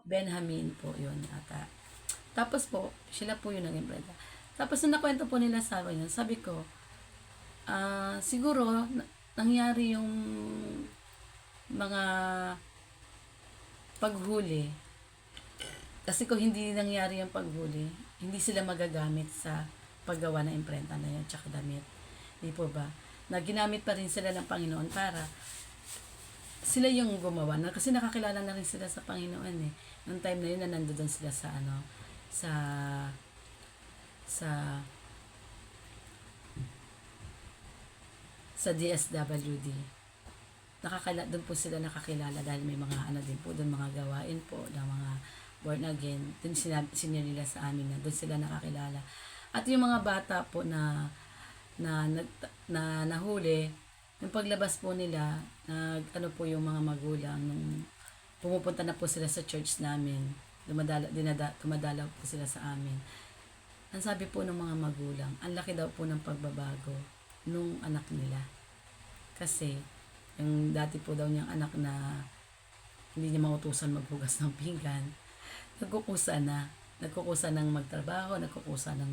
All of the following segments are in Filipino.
Benjamin po yun ata. Tapos po, sila po yung naging brenda. Tapos nung nakwento po nila sa akin yun, sabi ko, siguro, nangyari yung mga paghuli. Kasi kung hindi nangyari yung paghuli, hindi sila magagamit sa paggawa ng imprenta na yun, tsaka damit. Di po ba? Na ginamit pa rin sila ng Panginoon para sila yung gumawa na kasi nakakilala na rin sila sa Panginoon eh. Noong time na yun na nandoon sila sa sa sa sa DSWD. Doon po sila nakakilala dahil may mga din po doon, mga gawain po ng mga born again. Doon senior nila sa amin na doon sila nakakilala. At yung mga bata po na nahuli, yung paglabas po nila, po yung mga magulang, nung pumupunta na po sila sa church namin, dumadalaw po sila sa amin. Ang sabi po ng mga magulang, ang laki daw po ng pagbabago nung anak nila. Kasi, yung dati po daw niyang anak na hindi niya mautusan maghugas ng pinggan, nagkukusa ng magtrabaho, nagkukusa ng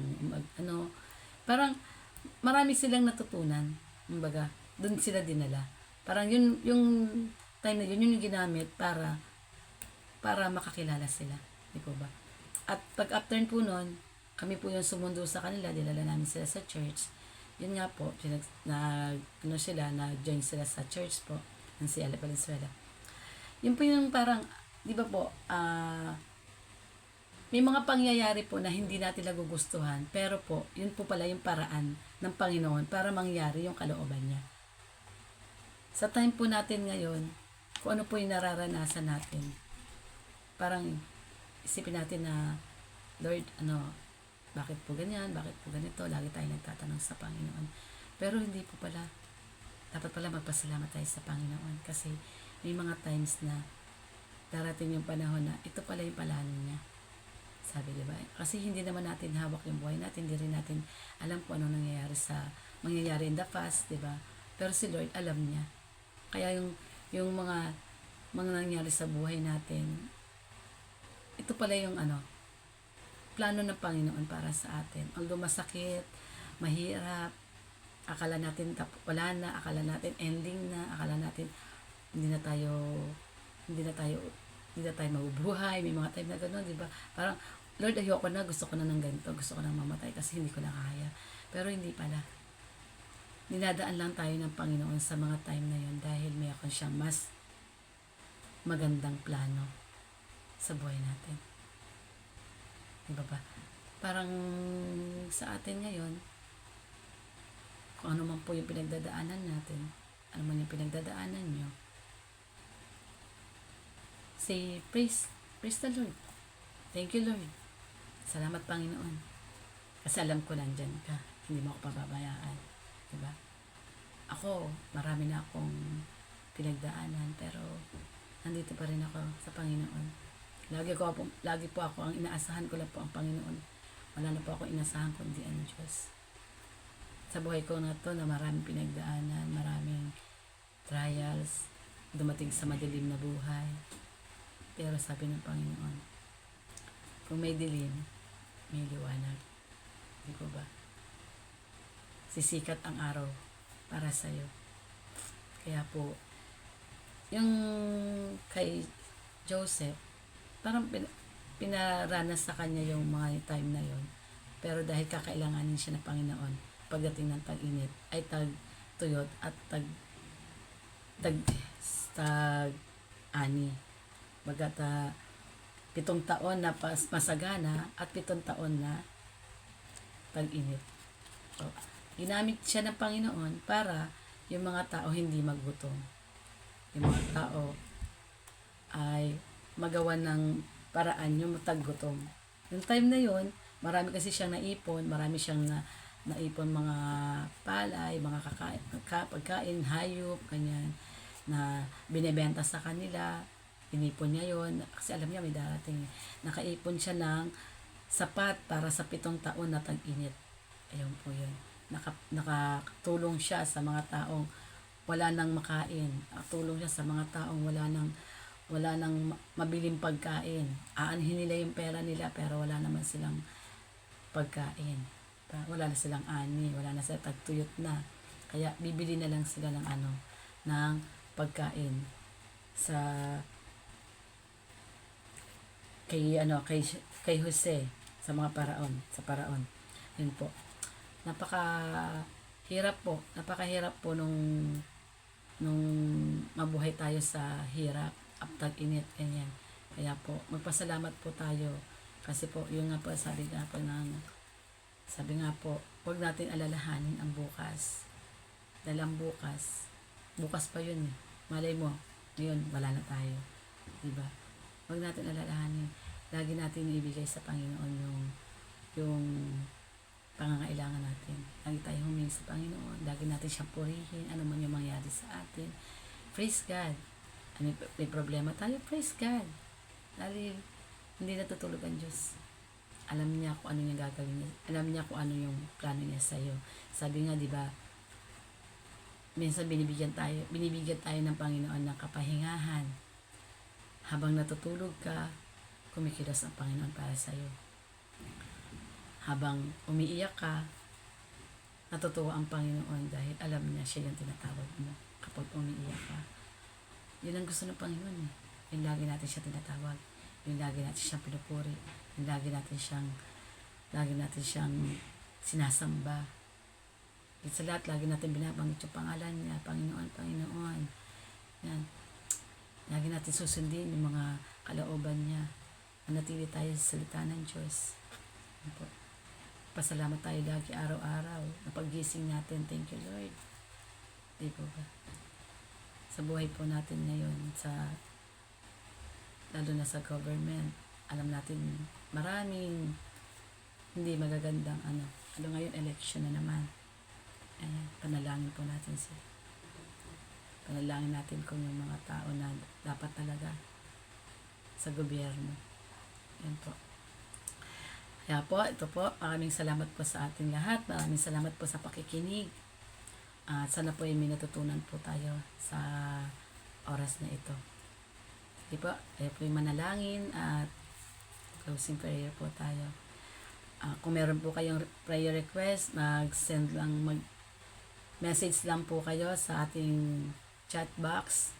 parang marami silang natutunan. Kumbaga, doon sila dinala. Parang yung time na yun yung ginamit para makakilala sila. Di po ba? At pag after po nun, kami po yung sumundo sa kanila, dinala namin sila sa church. Yun nga po, nag-join sila sa church po, ng CL Valenzuela. Yun po yung parang, di ba po, may mga pangyayari po na hindi natin nagugustuhan, pero po, yun po pala yung paraan ng Panginoon para mangyari yung kalooban niya. Sa time po natin ngayon, kung ano po yung nararanasan natin, parang isipin natin na, Lord, bakit po ganyan, bakit po ganito, lagi tayo nagtatanong sa Panginoon. Pero hindi po pala, dapat pala magpasalamat tayo sa Panginoon kasi may mga times na darating yung panahon na ito pala yung plano niya. Sabi, di ba? Kasi hindi naman natin hawak yung buhay natin, hindi rin natin alam kung ano mangyayari in the past, di ba? Pero si Lord alam niya. Kaya yung mga nangyari sa buhay natin, ito pala yung plano ng Panginoon para sa atin. Although masakit, mahirap, akala natin wala na, akala natin ending na, akala natin hindi na tayo mabubuhay, may mga time na gano'n, di ba? Parang, Lord, ayoko na, gusto ko na ng ganito, gusto ko na mamatay kasi hindi ko na kaya. Pero hindi pala. Ninadaan lang tayo ng Panginoon sa mga time na yun dahil may ako siyang mas magandang plano sa buhay natin. Di ba ba? Parang sa atin ngayon, kung ano man po yung pinagdadaanan natin, ano man yung pinagdadaanan nyo, say, praise the Lord. Thank you, Lord. Salamat, Panginoon. Kasi alam ko nandyan ka. Hindi mo ako pababayaan. Diba? Ako, marami na akong pinagdaanan, pero nandito pa rin ako sa Panginoon. Lagi po ako, ang inaasahan ko lang po ang Panginoon. Wala na po ako inaasahan kundi ang Diyos. Sa buhay ko na to na maraming pinagdaanan, maraming trials, dumating sa madilim na buhay. Pero sabi ng Panginoon, kung may dilim, may liwanag. Di ko ba? Sisikat ang araw para sa'yo. Kaya po, yung kay Joseph, parang pinaranas sa kanya yung mga time na yon. Pero dahil kakailanganin siya ng Panginoon, pagdating ng tag-init, ay tag-tuyot at tag-ani. Bagat 7 taon na masagana at 7 taon na tag-init. So, ginamit siya ng Panginoon para yung mga tao hindi magutom. Yung mga tao ay magawa ng paraan yung mataggutom. Yung time na yon, marami kasi siyang naipon, marami siyang naipon mga palay, mga pagkain, hayop, ganyan, na binebenta sa kanila. Inipon niya yon kasi alam niya may darating. Nakaipon siya ng sapat para sa 7 taon na tag-init. Ayun po yun. Nakatulong siya sa mga taong wala nang makain. Nakatulong siya sa mga taong wala nang mabiling pagkain. Aanhin nila yung pera nila pero wala naman silang pagkain. Wala na silang ani, wala na silang tagtuyot na. Kaya bibili na lang sila ng ng pagkain sa kay Jose sa mga paraon. Yun po. Napakahirap po nung mabuhay tayo sa hirap, aptag init, ganyan. Kaya po, magpasalamat po tayo. Kasi po, yung nga po, sabi nga po, huwag natin alalahanin ang bukas. Dahil ang bukas pa yun eh. Malay mo, ngayon, wala na tayo. Diba? Huwag natin alalahanin. Lagi natin ibigay sa Panginoon yung pangangailangan natin. Lagi tayo humingi sa Panginoon. Lagi natin siyang purihin. Ano man yung mangyari sa atin. Praise God. May problema tayo. Praise God. Dahil hindi natutulog ang Diyos. Alam niya kung ano yung gagawin niya. Alam niya kung ano yung plano niya sa'yo. Sabi nga, di ba, minsan binibigyan tayo ng Panginoon ng kapahingahan. Habang natutulog ka, kumikilos ang Panginoon para sa'yo. Habang umiiyak ka, natutuwa ang Panginoon dahil alam niya siya yung tinatawag mo kapag umiiyak ka. Yun ang gusto ng Panginoon eh. Yung lagi natin siya tinatawag. Yung lagi natin siyang pinupuri. Yung lagi natin siyang sinasamba. At sa lahat, lagi natin binabanggit yung pangalan niya. Panginoon, Panginoon. Yan. Lagi natin susundin yung mga kalooban niya. Manatili tayo sa salita ng Diyos. Yan po. Pasalamat tayo lagi araw-araw na paggising natin. Thank you, Lord. Di po ba? Sa buhay po natin ngayon, lalo na sa government, alam natin maraming hindi magagandang ngayon, election na naman. Ayan, panalangin po natin sila. Panalangin natin kung yung mga tao na dapat talaga sa gobyerno. Ayan po. Kaya po, ito po, maraming salamat po sa ating lahat. Maraming salamat po sa pakikinig. At sana po ay may natutunan po tayo sa oras na ito. Sige po, tayo po yung manalangin at closing prayer po tayo. Kung meron po kayong prayer request, message lang po kayo sa ating chat box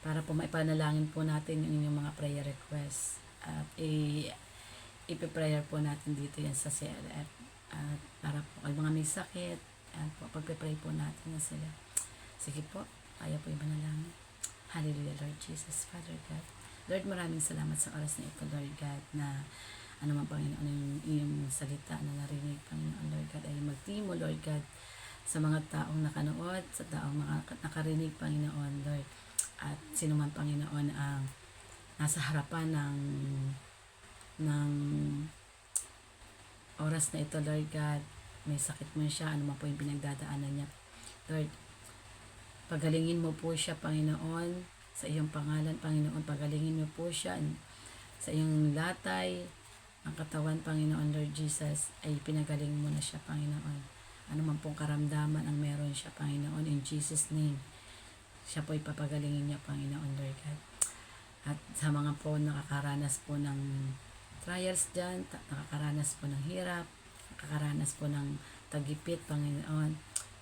para po maipanalangin po natin yung inyong mga prayer request. At ipiprayer po natin dito yan sa CLF. At para po kay mga may sakit, at po, pagpipray po natin na sila. Sige po, kaya po yung manalangin. Hallelujah, Lord Jesus, Father God. Lord, maraming salamat sa oras na ito, Lord God, na man Panginoon yung iyong salita na narinig, Panginoon, Lord God, ay magtimo, Lord God, sa mga taong nakanood, sa taong nakarinig, Panginoon, Lord. At sino man, Panginoon, ang nasa harapan ng oras na ito, Lord God, may sakit mo siya, ano man po yung pinagdadaanan niya, Lord, pagalingin mo po siya, Panginoon, sa iyong pangalan, Panginoon, pagalingin mo po siya sa iyong latay, ang katawan, Panginoon, Lord Jesus, ay pinagaling mo na siya, Panginoon. Ano man pong karamdaman ang meron siya, Panginoon, in Jesus' name, siya po ipapagalingin niya, Panginoon, Lord God. At sa mga po nakakaranas po ng trials dyan, nakakaranas po ng hirap, nakakaranas po ng tagipit, Panginoon,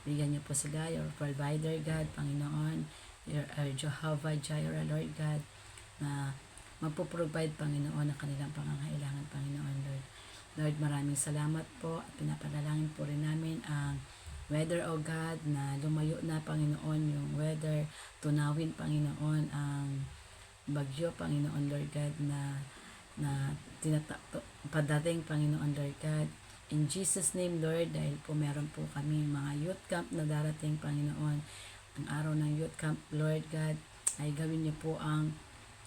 bigyan niyo po sila, your provider, God, Panginoon, your Jehovah Jireh, Lord God, na magpo-provide, Panginoon, ang kanilang pangangailangan, Panginoon, Lord. Lord, maraming salamat po at pinapanalangin po rin namin ang weather, O God, na lumayo na, Panginoon, yung weather, tunawin, Panginoon, ang bagyo, Panginoon, Lord God, na padating, Panginoon, Lord God. In Jesus' name, Lord, dahil po meron po kami mga youth camp na darating, Panginoon, ang araw ng youth camp, Lord God, ay gawin niyo po ang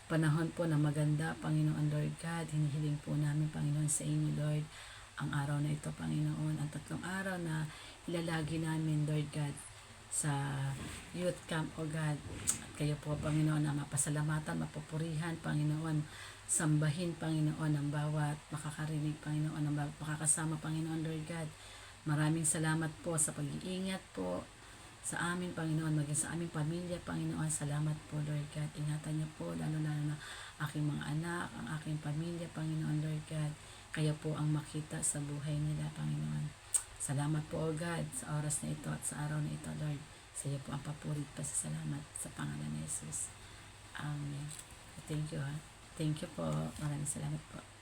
panahon po na maganda, Panginoon, Lord God. Hinihiling po namin, Panginoon, sa inyo, Lord, ang araw na ito, Panginoon, ang 3 araw na ilalagi namin, Lord God, sa youth camp, O God. At kayo po, Panginoon, na mapasalamatan, mapupurihan, Panginoon, sambahin, Panginoon, ang bawat makakarinig, Panginoon, ang bawat makakasama, Panginoon, Lord God. Maraming salamat po sa pag-iingat po sa amin, Panginoon, maging sa aming pamilya, Panginoon. Salamat po, Lord God. Ingatan niyo po, lalo-lalo na aking mga anak, ang aking pamilya, Panginoon, Lord God. Kayo po ang makita sa buhay nila, Panginoon. Salamat po, O God, sa oras na ito at sa araw na ito, Lord. Sa iyo po ang papurit pa sa salamat sa pangalan ni Jesus. Amen. Thank you, ha. Thank you po. Maraming salamat po.